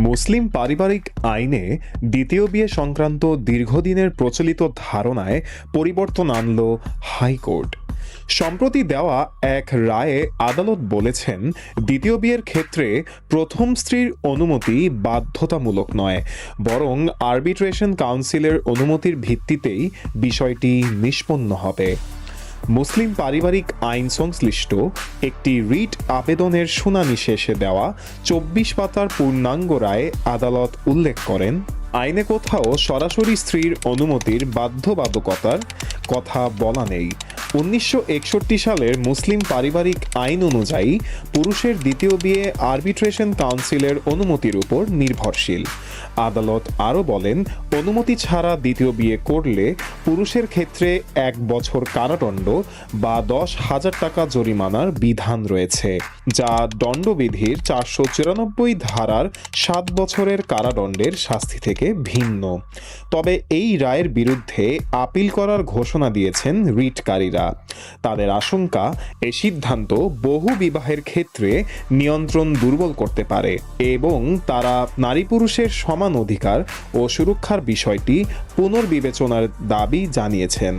মুসলিম পারিবারিক আইনে দ্বিতীয় বিয়ে সংক্রান্ত দীর্ঘদিনের প্রচলিত ধারণায় পরিবর্তন আনল হাইকোর্ট। সম্প্রতি দেওয়া এক রায়ে আদালত বলেছেন, দ্বিতীয় বিয়ের ক্ষেত্রে প্রথম স্ত্রীর অনুমতি বাধ্যতামূলক নয়, বরং আরবিট্রেশন কাউন্সিলের অনুমতির ভিত্তিতেই বিষয়টি নিষ্পন্ন হবে। মুসলিম পারিবারিক আইন সংশ্লিষ্ট একটি রিট আবেদনের শুনানি শেষে দেওয়া ২৪ পাতার পূর্ণাঙ্গ রায়ে আদালত উল্লেখ করেন, আইনে কোথাও সরাসরি স্ত্রীর অনুমতির বাধ্যবাধকতার কথা বলা নেই। ১৯৬১ সালের মুসলিম পারিবারিক আইন অনুযায়ী পুরুষের দ্বিতীয় বিয়ে আরবিট্রেশন কাউন্সিলের অনুমতির উপর নির্ভরশীল। আদালত আরও বলেন, অনুমতি ছাড়া দ্বিতীয় বিয়ে করলে পুরুষের ক্ষেত্রে ১ বছর কারাদণ্ড বা ১০,০০০ টাকা জরিমানার বিধান রয়েছে, যা দণ্ডবিধির ৪৯৪ ধারার ৭ বছরের কারাদণ্ডের শাস্তি থেকে ভিন্ন। তবে এই রায়ের বিরুদ্ধে আপিল করার ঘোষণা দিয়েছেন রিটকারীরা। তাদের আশঙ্কা, এই সিদ্ধান্ত বহু বিবাহের ক্ষেত্রে নিয়ন্ত্রণ দুর্বল করতে পারে এবং তারা নারী পুরুষের সমান অধিকার ও সুরক্ষার বিষয়টি পুনর্বিবেচনার দাবি জানিয়েছেন।